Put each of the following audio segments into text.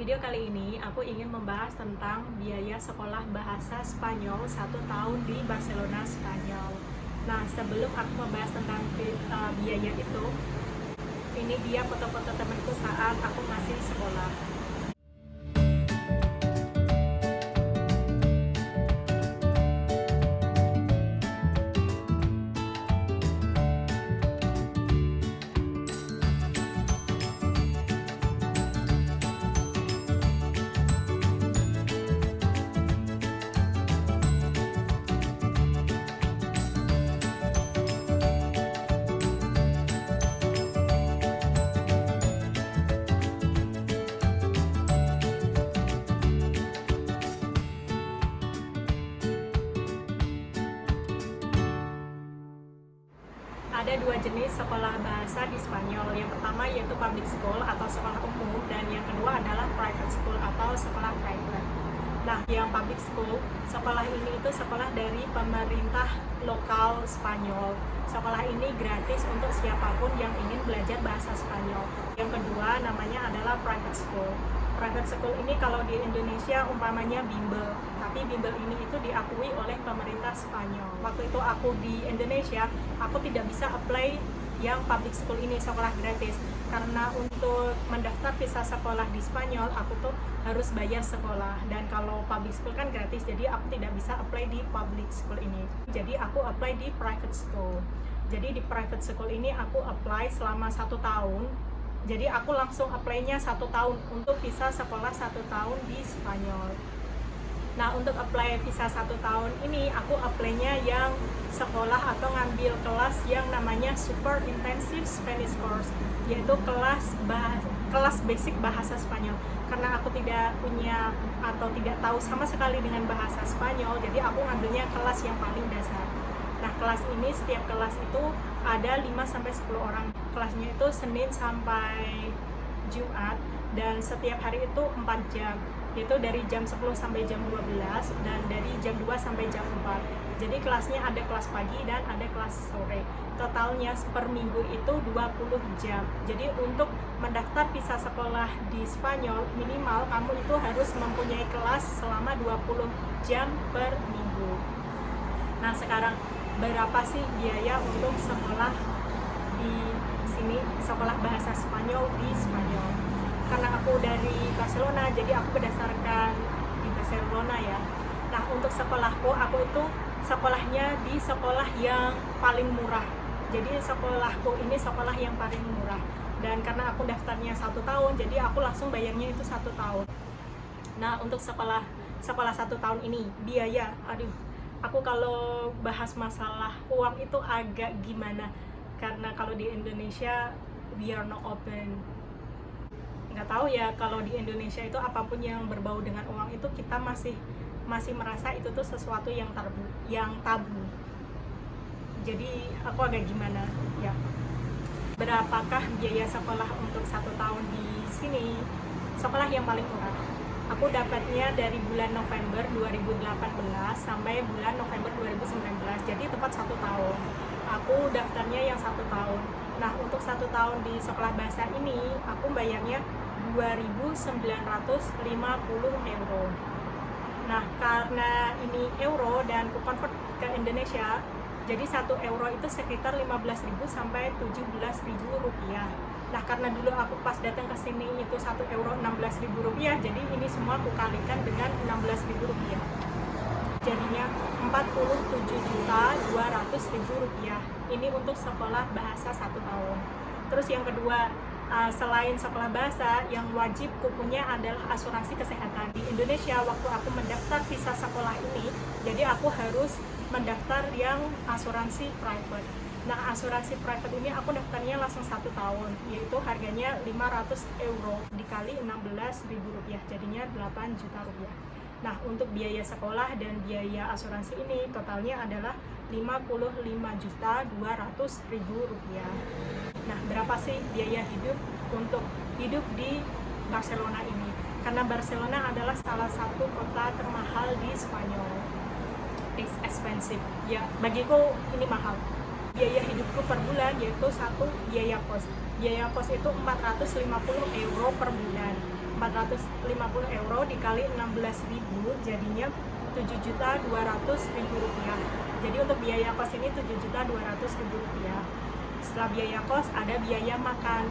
video kali ini aku ingin membahas tentang biaya sekolah bahasa Spanyol 1 tahun di Barcelona, Spanyol. Nah, sebelum aku membahas tentang biaya itu, ini dia foto-foto temanku saat aku masih sekolah. Ada dua jenis sekolah bahasa di Spanyol. Yang pertama yaitu public school atau sekolah umum, dan yang kedua adalah private school atau sekolah private. Nah, yang public school, sekolah ini itu sekolah dari pemerintah lokal Spanyol. Sekolah ini gratis untuk siapapun yang ingin belajar bahasa Spanyol. Yang kedua namanya adalah private school. Private school ini kalau di Indonesia umpamanya bimbel, tapi bimbel ini itu diakui oleh pemerintah Spanyol. Waktu itu aku di Indonesia, aku tidak bisa apply yang public school ini, sekolah gratis, karena untuk mendaftar visa sekolah di Spanyol aku tuh harus bayar sekolah, dan kalau public school kan gratis, jadi aku tidak bisa apply di public school ini. Jadi aku apply di private school. Jadi di private school ini aku apply selama 1 tahun. Jadi aku langsung apply-nya 1 tahun untuk visa sekolah 1 tahun di Spanyol. Nah, untuk apply visa 1 tahun ini aku apply-nya yang sekolah atau ngambil kelas yang namanya Super Intensive Spanish Course, yaitu kelas basic bahasa Spanyol. Karena aku tidak punya atau tidak tahu sama sekali dengan bahasa Spanyol, jadi aku ngambilnya kelas yang paling dasar. Nah, kelas ini, setiap kelas itu ada 5-10 orang. Kelasnya itu Senin sampai Jumat, dan setiap hari itu 4 jam. Yaitu dari jam 10 sampai jam 12, dan dari jam 2 sampai jam 4. Jadi kelasnya ada kelas pagi dan ada kelas sore. Totalnya per minggu itu 20 jam. Jadi untuk mendaftar visa sekolah di Spanyol, minimal kamu itu harus mempunyai kelas selama 20 jam per minggu. Nah, sekarang berapa sih biaya untuk sekolah di sini, sekolah bahasa Spanyol di Spanyol? Karena aku dari Barcelona, jadi aku berdasarkan di Barcelona ya. Nah, untuk sekolahku, aku itu sekolahnya di sekolah yang paling murah. Jadi sekolahku ini sekolah yang paling murah. Dan karena aku daftarnya 1 tahun, jadi aku langsung bayarnya itu 1 tahun. Nah, untuk sekolah 1 tahun ini, biaya, aku kalau bahas masalah uang itu agak gimana. Karena kalau di Indonesia, we are not open. Nggak tahu ya, kalau di Indonesia itu apapun yang berbau dengan uang itu kita masih merasa itu tuh sesuatu yang tabu. Jadi aku agak gimana ya. Berapakah biaya sekolah untuk 1 tahun di sini? Sekolah yang paling murah, aku dapatnya dari bulan November 2018 sampai bulan November 2019, jadi tepat 1 tahun. Aku daftarnya yang 1 tahun. Nah, untuk 1 tahun di sekolah bahasa ini, aku bayarnya 2.950 euro. Nah, karena ini euro dan aku convert ke Indonesia, jadi 1 euro itu sekitar 15.000 sampai 17.000 rupiah. Nah, karena dulu aku pas datang ke sini itu 1 euro 16.000 rupiah, jadi ini semua aku kalikan dengan 16.000 rupiah. Jadinya 47.200.000 rupiah. Ini untuk sekolah bahasa 1 tahun. Terus yang kedua, selain sekolah bahasa, yang wajib kupunya adalah asuransi kesehatan. Di Indonesia, waktu aku mendaftar visa sekolah ini, jadi aku harus mendaftar yang asuransi private. Nah, asuransi private ini aku daftarnya langsung 1 tahun, yaitu harganya 500 euro dikali 16.000 rupiah, jadinya 8 juta rupiah. Nah, untuk biaya sekolah dan biaya asuransi ini totalnya adalah 55.200.000 rupiah. Nah, berapa sih biaya hidup untuk hidup di Barcelona ini? Karena Barcelona adalah salah satu kota termahal di Spanyol. It's expensive. Ya, bagiku ini mahal. Biaya hidupku per bulan yaitu 1 biaya kos. Biaya kos itu 450 euro per bulan. 450 euro dikali 16.000 jadinya 7.200.000 rupiah. Jadi untuk biaya kos ini 7.200.000 rupiah. Setelah biaya kos ada biaya makan.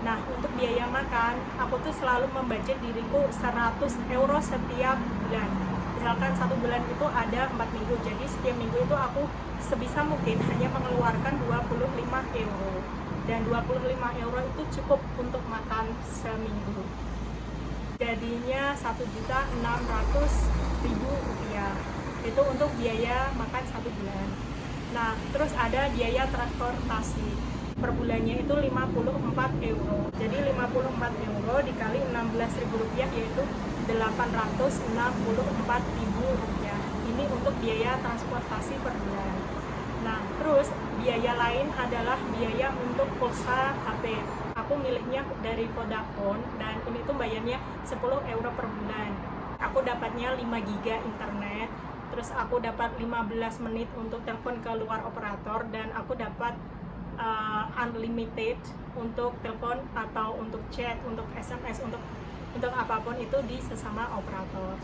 Nah, untuk biaya makan aku tuh selalu membudget diriku 100 euro setiap bulan. Misalkan satu bulan itu ada 4 minggu, jadi setiap minggu itu aku sebisa mungkin hanya mengeluarkan 25 euro. Dan 25 euro itu cukup untuk makan seminggu. Jadinya 1.600.000 rupiah. Itu untuk biaya makan satu bulan. Nah, terus ada biaya transportasi. Per bulannya itu 54 euro. Jadi 54 euro dikali 16.000 rupiah yaitu 864.000 rupiah. Ini untuk biaya transportasi per bulan. Nah, terus biaya lain adalah biaya untuk pulsa HP. Aku milihnya dari Vodafone dan ini tuh bayarnya 10 euro per bulan. Aku dapatnya 5 GB internet, terus aku dapat 15 menit untuk telepon ke luar operator, dan aku dapat unlimited untuk telepon atau untuk chat, untuk SMS, untuk apapun itu di sesama operator.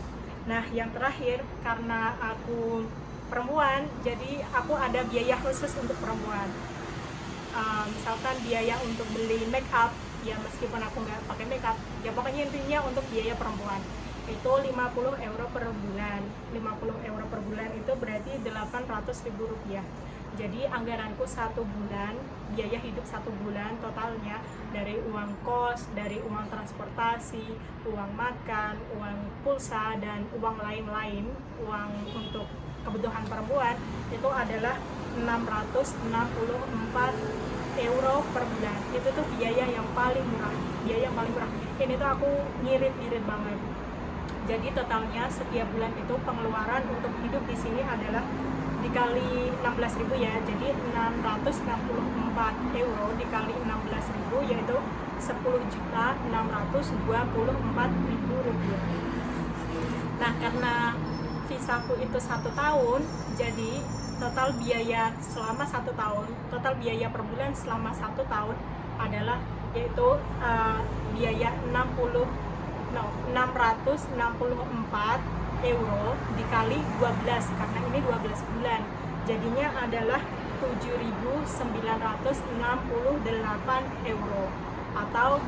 Nah, yang terakhir, karena aku perempuan, jadi aku ada biaya khusus untuk perempuan. Misalkan biaya untuk beli make up, ya meskipun aku nggak pakai make up, ya pokoknya intinya untuk biaya perempuan itu 50 euro per bulan. 50 euro per bulan itu berarti 800.000 rupiah. Jadi anggaranku satu bulan, biaya hidup satu bulan totalnya dari uang kos, dari uang transportasi, uang makan, uang pulsa, dan uang lain-lain, uang untuk kebutuhan perempuan itu adalah 664 euro per bulan. Itu tuh biaya yang paling murah, Ini tuh aku ngirit-ngirit banget. Jadi totalnya setiap bulan itu pengeluaran untuk hidup di sini adalah dikali 16.000 ya, jadi 664 euro dikali 16.000 yaitu 10.624.000 rupiah. Nah, karena visaku itu 1 tahun, jadi total biaya selama 1 tahun, total biaya per bulan selama 1 tahun adalah yaitu biaya 664 euro dikali 12, karena ini 12 bulan jadinya adalah 7.968 euro, atau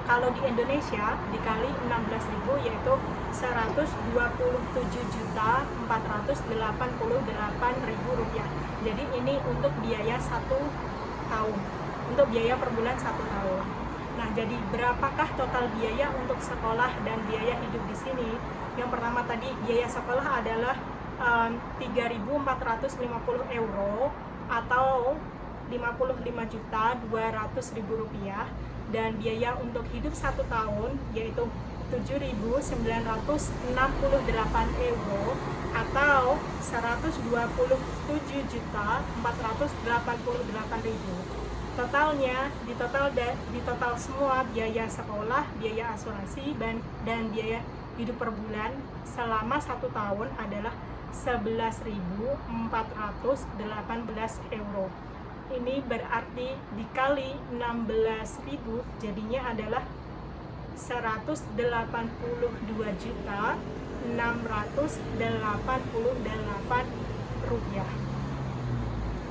kalau di Indonesia dikali 16.000 yaitu 127.488.000 rupiah. Jadi ini untuk biaya 1 tahun, untuk biaya per bulan 1 tahun. Nah, jadi berapakah total biaya untuk sekolah dan biaya hidup di sini? Yang pertama tadi biaya sekolah adalah 3.450 euro atau 55.200.000 rupiah, dan biaya untuk hidup 1 tahun yaitu 7.968 euro atau 127.488.000. Totalnya di total semua biaya sekolah, biaya asuransi, dan biaya hidup per bulan selama 1 tahun adalah 11.418 euro. Ini berarti dikali 16.000 jadinya adalah 182.688 rupiah.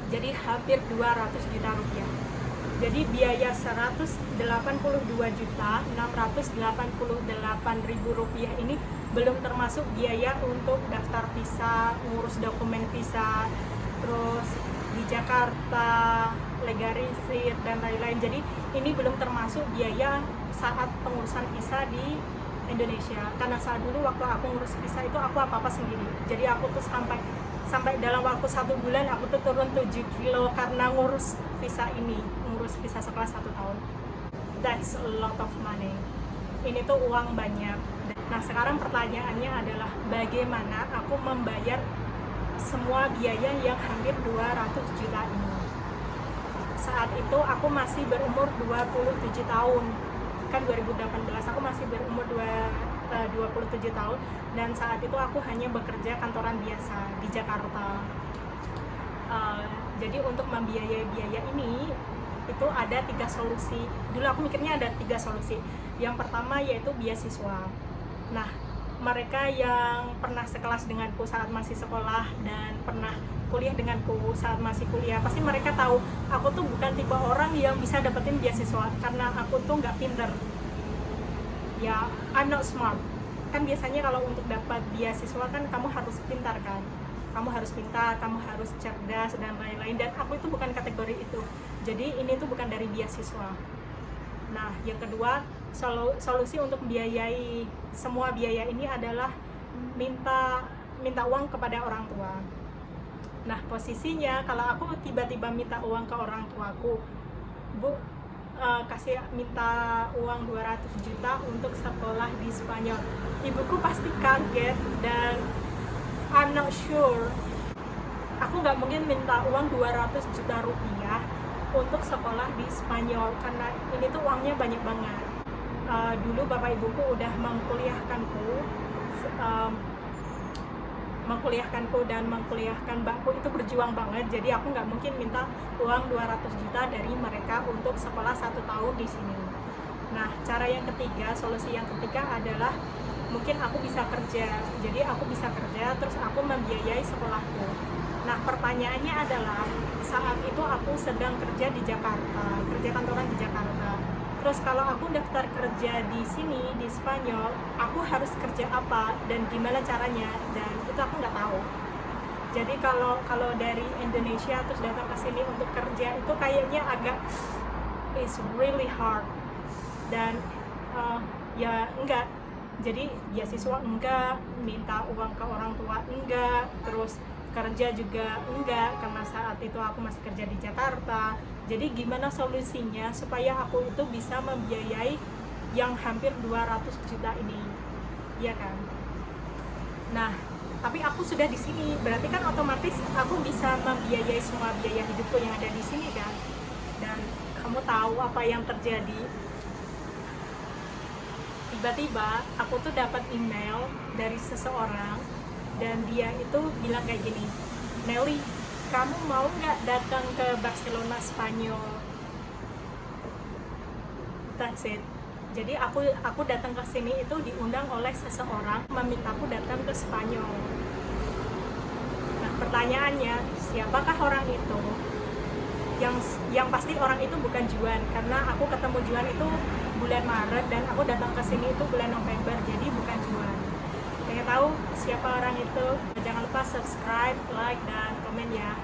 Jadi hampir 200 juta rupiah. Jadi biaya 182.688.000 rupiah ini belum termasuk biaya untuk daftar visa, ngurus dokumen visa, terus di Jakarta, legalisir, dan lain-lain. Jadi ini belum termasuk biaya saat pengurusan visa di Indonesia. Karena saat dulu waktu aku ngurus visa itu aku apa-apa sendiri. Jadi aku tuh sampai dalam waktu 1 bulan aku tuh turun 7 kilo karena ngurus visa ini, ngurus visa sekolah 1 tahun. That's a lot of money. Ini tuh uang banyak. Nah, sekarang pertanyaannya adalah bagaimana aku membayar semua biaya yang hampir 200 juta ini. Saat itu aku masih berumur 27 tahun. Kan 2018 aku masih berumur 27 tahun, dan saat itu aku hanya bekerja kantoran biasa di Jakarta. Jadi untuk membiayai biaya ini itu ada 3 solusi. Dulu aku mikirnya ada 3 solusi. Yang pertama yaitu beasiswa. Nah, mereka yang pernah sekelas denganku saat masih sekolah dan pernah kuliah denganku saat masih kuliah, pasti mereka tahu aku tuh bukan tipe orang yang bisa dapetin beasiswa karena aku tuh nggak pinter. Ya, I'm not smart. Kan biasanya kalau untuk dapat beasiswa kan kamu harus pintar kan, kamu harus pintar, kamu harus cerdas dan lain-lain, dan aku itu bukan kategori itu. Jadi ini tuh bukan dari beasiswa. Nah, yang kedua, solusi untuk membiayai semua biaya ini adalah minta uang kepada orang tua. Nah, posisinya kalau aku tiba-tiba minta uang ke orang tuaku, Bu, minta uang 200 juta untuk sekolah di Spanyol, ibuku pasti kaget, dan I'm not sure, aku nggak mungkin minta uang 200 juta rupiah untuk sekolah di Spanyol karena ini tuh uangnya banyak banget. Dulu bapak ibuku udah mengkuliahkanku dan mengkuliahkan mbakku, itu berjuang banget, jadi aku nggak mungkin minta uang 200 juta dari mereka untuk sekolah 1 tahun di sini. Nah, solusi yang ketiga adalah mungkin aku bisa kerja, jadi aku bisa kerja terus aku membiayai sekolahku. Nah, pertanyaannya adalah saat itu aku sedang kerja di Jakarta, kerja kantoran di Jakarta. Terus kalau aku daftar kerja di sini, di Spanyol, aku harus kerja apa dan gimana caranya, dan itu aku nggak tahu. Jadi kalau dari Indonesia terus datang ke sini untuk kerja itu kayaknya agak it's really hard. Dan ya enggak, jadi beasiswa enggak, minta uang ke orang tua enggak, terus kerja juga enggak karena saat itu aku masih kerja di Jakarta. Jadi gimana solusinya supaya aku itu bisa membiayai yang hampir 200 juta ini, ya kan? Nah, tapi aku sudah di sini, berarti kan otomatis aku bisa membiayai semua biaya hidupku yang ada di sini kan? Dan kamu tahu apa yang terjadi? Tiba-tiba aku tuh dapat email dari seseorang dan dia itu bilang kayak gini, Nelly, kamu mau nggak datang ke Barcelona, Spanyol? That's it. Jadi aku datang ke sini itu diundang oleh seseorang memintaku datang ke Spanyol. Nah, pertanyaannya, siapakah orang itu? Yang pasti orang itu bukan Juan, karena aku ketemu Juan itu bulan Maret dan aku datang ke sini itu bulan November, jadi bukan Juan. Pengen tahu siapa orang itu? Jangan lupa subscribe, like, dan komen ya.